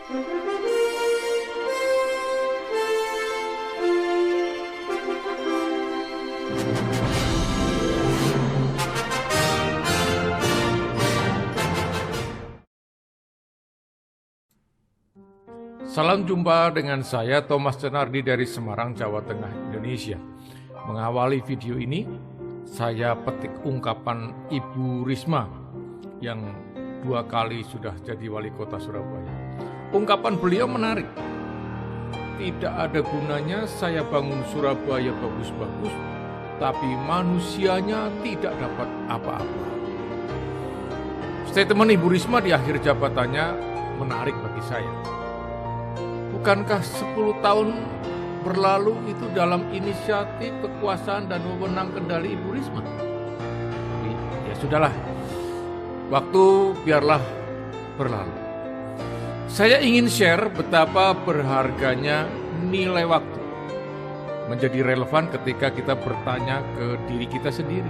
Salam jumpa dengan saya Thomas Cenardi dari Semarang, Jawa Tengah, Indonesia. Mengawali video ini, saya petik ungkapan Ibu Risma yang 2 kali sudah jadi wali kota Surabaya. Ungkapan beliau menarik. Tidak ada gunanya saya bangun Surabaya bagus-bagus, tapi manusianya tidak dapat apa-apa. Statement Ibu Risma di akhir jabatannya menarik bagi saya. Bukankah 10 tahun berlalu itu dalam inisiatif, kekuasaan, dan wewenang kendali Ibu Risma? Tapi ya sudahlah, waktu biarlah berlalu. Saya ingin share betapa berharganya nilai waktu menjadi relevan ketika kita bertanya ke diri kita sendiri.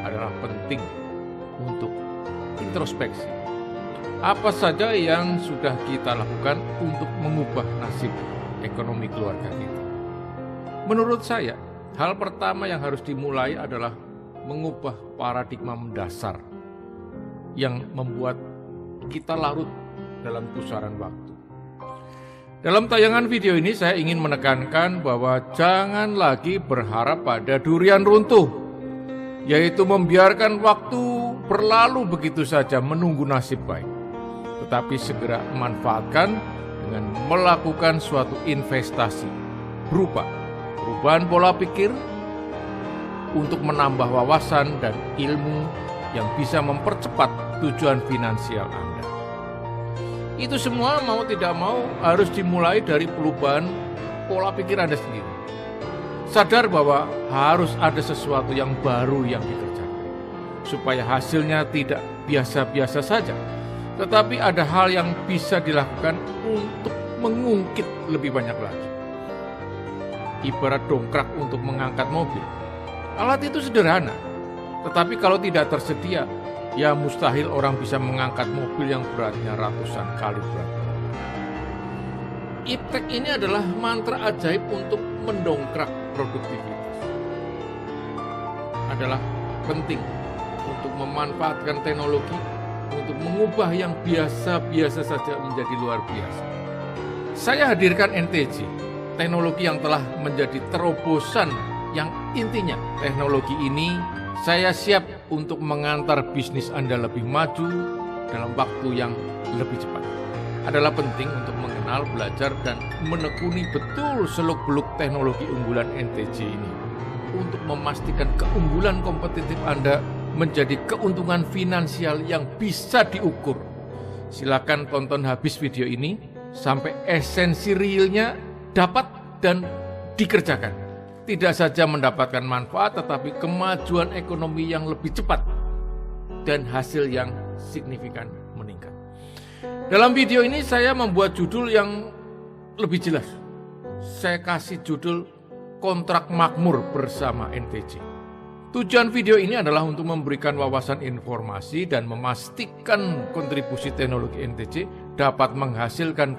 Adalah penting untuk introspeksi. Apa saja yang sudah kita lakukan untuk mengubah nasib ekonomi keluarga kita? Menurut saya, hal pertama yang harus dimulai adalah mengubah paradigma mendasar yang membuat kita larut dalam pusaran waktu. Dalam tayangan video ini saya ingin menekankan bahwa jangan lagi berharap pada durian runtuh, yaitu membiarkan waktu berlalu begitu saja menunggu nasib baik. Tetapi segera manfaatkan dengan melakukan suatu investasi berupa perubahan pola pikir untuk menambah wawasan dan ilmu yang bisa mempercepat tujuan finansial Anda. Itu semua mau tidak mau harus dimulai dari perubahan pola pikir Anda sendiri. Sadar bahwa harus ada sesuatu yang baru yang dikerjakan supaya hasilnya tidak biasa-biasa saja, tetapi ada hal yang bisa dilakukan untuk mengungkit lebih banyak lagi. Ibarat dongkrak untuk mengangkat mobil. Alat itu sederhana, tetapi kalau tidak tersedia, ya mustahil orang bisa mengangkat mobil yang beratnya ratusan kali berat. Iptek ini adalah mantra ajaib untuk mendongkrak produktivitas. Adalah penting untuk memanfaatkan teknologi untuk mengubah yang biasa-biasa saja menjadi luar biasa. Saya hadirkan NTJ, teknologi yang telah menjadi terobosan yang intinya teknologi ini saya siap untuk mengantar bisnis Anda lebih maju dalam waktu yang lebih cepat. Adalah penting untuk mengenal, belajar, dan menekuni betul seluk-beluk teknologi unggulan NTJ ini untuk memastikan keunggulan kompetitif Anda menjadi keuntungan finansial yang bisa diukur. Silakan tonton habis video ini sampai esensi realnya dapat dan dikerjakan. Tidak saja mendapatkan manfaat, tetapi kemajuan ekonomi yang lebih cepat dan hasil yang signifikan meningkat. Dalam video ini saya membuat judul yang lebih jelas. Saya kasih judul Kontrak Makmur bersama NTJ. Tujuan video ini adalah untuk memberikan wawasan informasi dan memastikan kontribusi teknologi NTJ dapat menghasilkan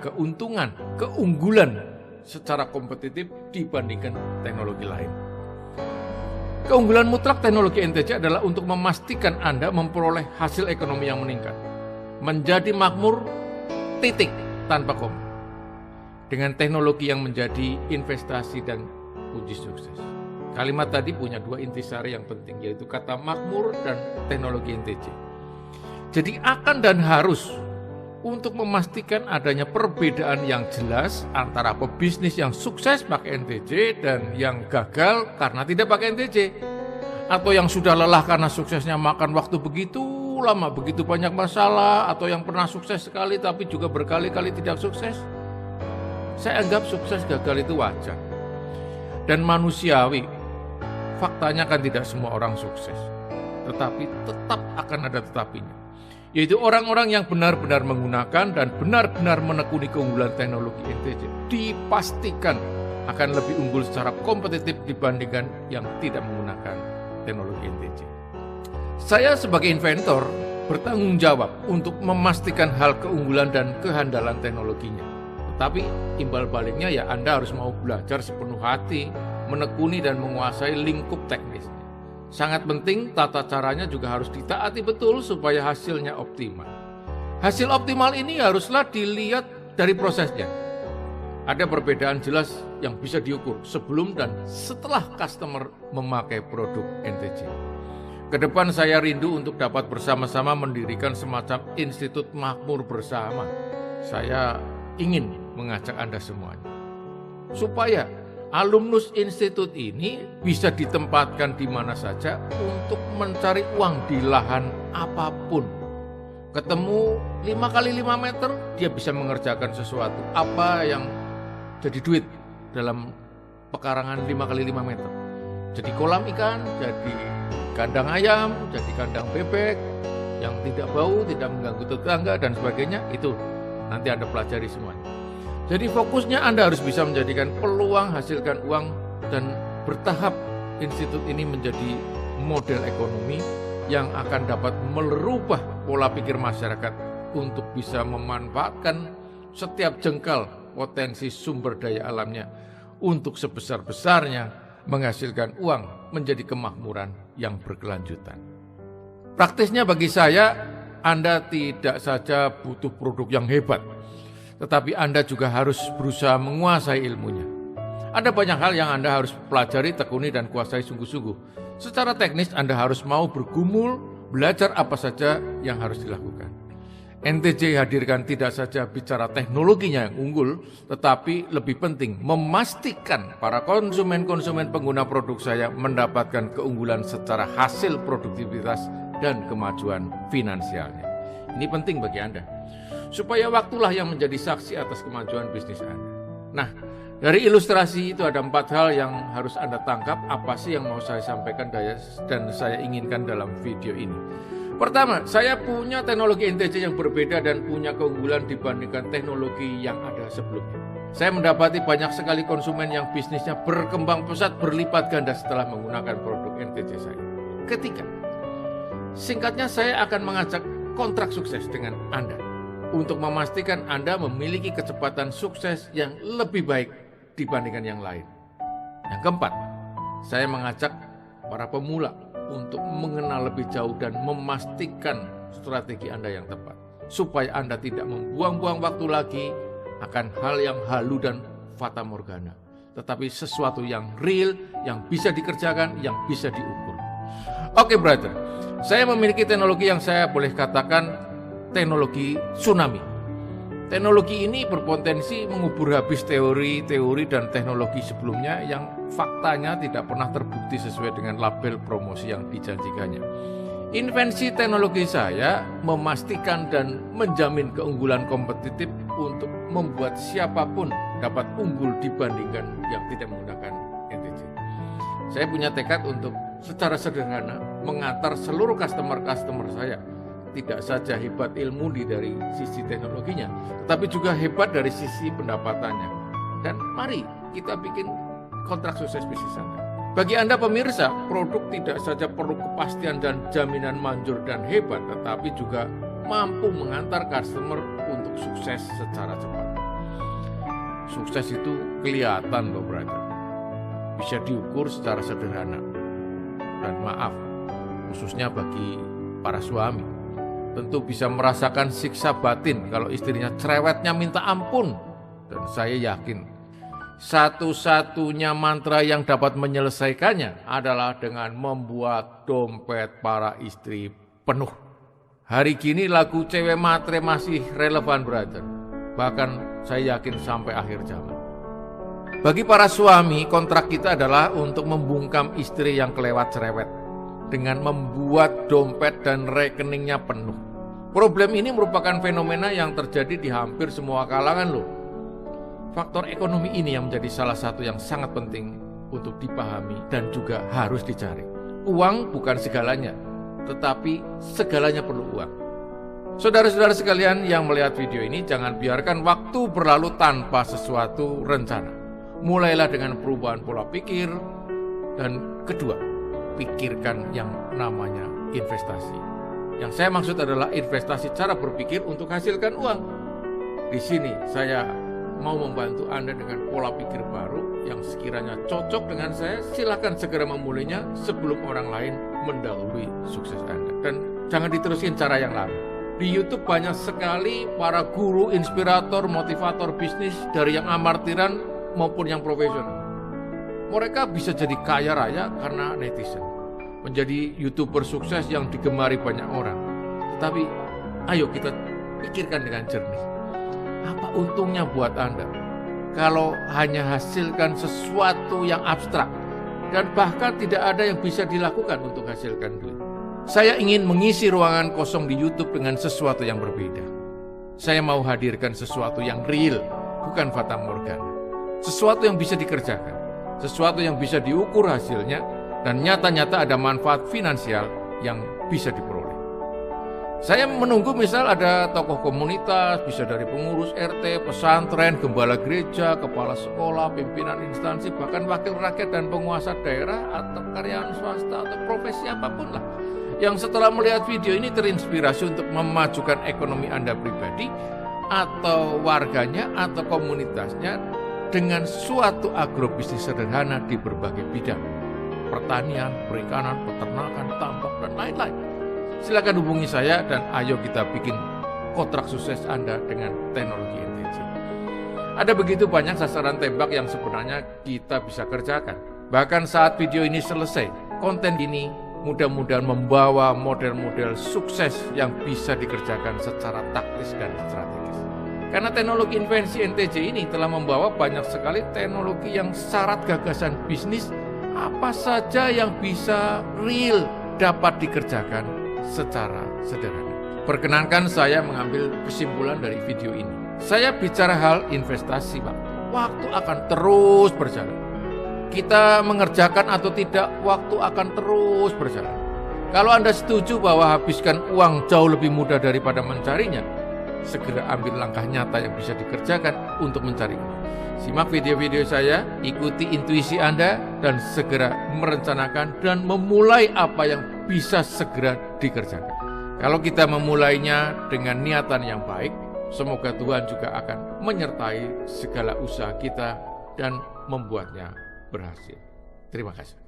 keunggulan secara kompetitif dibandingkan teknologi lain. Keunggulan mutlak teknologi NTJ adalah untuk memastikan Anda memperoleh hasil ekonomi yang meningkat, menjadi makmur titik tanpa koma, dengan teknologi yang menjadi investasi dan kunci sukses. Kalimat tadi punya 2 intisari yang penting, yaitu kata makmur dan teknologi NTJ. Jadi akan dan harus untuk memastikan adanya perbedaan yang jelas antara pebisnis yang sukses pakai NTJ dan yang gagal karena tidak pakai NTJ. Atau yang sudah lelah karena suksesnya makan waktu begitu lama, begitu banyak masalah, atau yang pernah sukses sekali tapi juga berkali-kali tidak sukses. Saya anggap sukses gagal itu wajar dan manusiawi. Faktanya kan tidak semua orang sukses, tetapi tetap akan ada tetapinya, yaitu orang-orang yang benar-benar menggunakan dan benar-benar menekuni keunggulan teknologi NTJ dipastikan akan lebih unggul secara kompetitif dibandingkan yang tidak menggunakan teknologi NTJ. Saya sebagai inventor bertanggung jawab untuk memastikan hal keunggulan dan kehandalan teknologinya. Tetapi imbal baliknya ya Anda harus mau belajar sepenuh hati, menekuni dan menguasai lingkup teknisnya. Sangat penting tata caranya juga harus ditaati betul supaya hasilnya optimal. Hasil optimal ini haruslah dilihat dari prosesnya. Ada perbedaan jelas yang bisa diukur sebelum dan setelah customer memakai produk NTC. Kedepan saya rindu untuk dapat bersama-sama mendirikan semacam institut makmur bersama. Saya ingin mengajak Anda semuanya supaya alumnus institut ini bisa ditempatkan di mana saja untuk mencari uang di lahan apapun. Ketemu 5x5 meter, dia bisa mengerjakan sesuatu. Apa yang jadi duit dalam pekarangan 5x5 meter. Jadi kolam ikan, jadi kandang ayam, jadi kandang bebek, yang tidak bau, tidak mengganggu tetangga dan sebagainya, itu nanti Anda pelajari semuanya. Jadi fokusnya Anda harus bisa menjadikan peluang, hasilkan uang, dan bertahap institut ini menjadi model ekonomi yang akan dapat merubah pola pikir masyarakat untuk bisa memanfaatkan setiap jengkal potensi sumber daya alamnya untuk sebesar-besarnya menghasilkan uang menjadi kemakmuran yang berkelanjutan. Praktisnya bagi saya, Anda tidak saja butuh produk yang hebat, tetapi Anda juga harus berusaha menguasai ilmunya. Ada banyak hal yang Anda harus pelajari, tekuni, dan kuasai sungguh-sungguh. Secara teknis Anda harus mau bergumul, belajar apa saja yang harus dilakukan. NTC hadirkan tidak saja bicara teknologinya yang unggul, tetapi lebih penting memastikan para konsumen-konsumen pengguna produk saya mendapatkan keunggulan secara hasil produktivitas dan kemajuan finansialnya. Ini penting bagi Anda, supaya waktulah yang menjadi saksi atas kemajuan bisnis Anda. Nah, dari ilustrasi itu ada 4 hal yang harus Anda tangkap apa sih yang mau saya sampaikan dan saya inginkan dalam video ini. Pertama, saya punya teknologi NTC yang berbeda dan punya keunggulan dibandingkan teknologi yang ada sebelumnya. Saya mendapati banyak sekali konsumen yang bisnisnya berkembang pesat berlipat ganda setelah menggunakan produk NTC saya. Ketiga, singkatnya saya akan mengajak kontrak sukses dengan Anda untuk memastikan Anda memiliki kecepatan sukses yang lebih baik dibandingkan yang lain. Yang keempat, saya mengajak para pemula untuk mengenal lebih jauh dan memastikan strategi Anda yang tepat, supaya Anda tidak membuang-buang waktu lagi akan hal yang halu dan fatamorgana, tetapi sesuatu yang real, yang bisa dikerjakan, yang bisa diukur. Oke, brother, saya memiliki teknologi yang saya boleh katakan teknologi tsunami. Teknologi ini berpotensi mengubur habis teori-teori dan teknologi sebelumnya yang faktanya tidak pernah terbukti sesuai dengan label promosi yang dijanjikannya. Invensi teknologi saya memastikan dan menjamin keunggulan kompetitif untuk membuat siapapun dapat unggul dibandingkan yang tidak menggunakan NTC. Saya punya tekad untuk secara sederhana mengantar seluruh customer saya tidak saja hebat ilmu dari sisi teknologinya, tetapi juga hebat dari sisi pendapatannya. Dan mari kita bikin kontrak sukses bisnis Anda. Bagi Anda pemirsa, produk tidak saja perlu kepastian dan jaminan manjur dan hebat, tetapi juga mampu mengantar customer untuk sukses secara cepat. Sukses itu kelihatan loh, brother. Bisa diukur secara sederhana. Dan maaf, khususnya bagi para suami, tentu bisa merasakan siksa batin kalau istrinya cerewetnya minta ampun. Dan saya yakin satu-satunya mantra yang dapat menyelesaikannya adalah dengan membuat dompet para istri penuh. Hari kini lagu cewek matre masih relevan, brother. Bahkan saya yakin sampai akhir zaman. Bagi para suami, kontrak kita adalah untuk membungkam istri yang kelewat cerewet dengan membuat dompet dan rekeningnya penuh. Problem ini merupakan fenomena yang terjadi di hampir semua kalangan loh. Faktor ekonomi ini yang menjadi salah satu yang sangat penting untuk dipahami dan juga harus dicari. Uang bukan segalanya, tetapi segalanya perlu uang. Saudara-saudara sekalian yang melihat video ini, jangan biarkan waktu berlalu tanpa sesuatu rencana. Mulailah dengan perubahan pola pikir, dan kedua, pikirkan yang namanya investasi. Yang saya maksud adalah investasi cara berpikir untuk hasilkan uang. Di sini saya mau membantu Anda dengan pola pikir baru yang sekiranya cocok dengan saya. Silakan segera memulainya sebelum orang lain mendahului sukses Anda. Dan jangan diterusin cara yang lama. Di YouTube banyak sekali para guru, inspirator, motivator bisnis dari yang amartiran maupun yang profesional. Mereka bisa jadi kaya raya karena netizen, menjadi YouTuber sukses yang digemari banyak orang. Tetapi ayo kita pikirkan dengan jernih. Apa untungnya buat Anda kalau hanya hasilkan sesuatu yang abstrak dan bahkan tidak ada yang bisa dilakukan untuk hasilkan duit? Saya ingin mengisi ruangan kosong di YouTube dengan sesuatu yang berbeda. Saya mau hadirkan sesuatu yang real, bukan fata morgana. Sesuatu yang bisa dikerjakan, sesuatu yang bisa diukur hasilnya, dan nyata-nyata ada manfaat finansial yang bisa diperoleh. Saya menunggu misal ada tokoh komunitas, bisa dari pengurus RT, pesantren, gembala gereja, kepala sekolah, pimpinan instansi, bahkan wakil rakyat dan penguasa daerah, atau karyawan swasta, atau profesi apapun lah, yang setelah melihat video ini terinspirasi untuk memajukan ekonomi Anda pribadi, atau warganya, atau komunitasnya, dengan suatu agrobisnis sederhana di berbagai bidang. Pertanian, perikanan, peternakan, tambak, dan lain-lain. Silakan hubungi saya dan ayo kita bikin kontrak sukses Anda dengan teknologi NTJ. Ada begitu banyak sasaran tembak yang sebenarnya kita bisa kerjakan. Bahkan saat video ini selesai, konten ini mudah-mudahan membawa model-model sukses yang bisa dikerjakan secara taktis dan strategis. Karena teknologi invensi NTJ ini telah membawa banyak sekali teknologi yang syarat gagasan bisnis apa saja yang bisa real dapat dikerjakan secara sederhana. Perkenankan saya mengambil kesimpulan dari video ini. Saya bicara hal investasi, Pak. Waktu akan terus berjalan. Kita mengerjakan atau tidak, waktu akan terus berjalan. Kalau Anda setuju bahwa habiskan uang jauh lebih mudah daripada mencarinya, segera ambil langkah nyata yang bisa dikerjakan untuk mencari uang. Simak video-video saya, ikuti intuisi Anda, dan segera merencanakan dan memulai apa yang bisa segera dikerjakan. Kalau kita memulainya dengan niatan yang baik, semoga Tuhan juga akan menyertai segala usaha kita dan membuatnya berhasil. Terima kasih.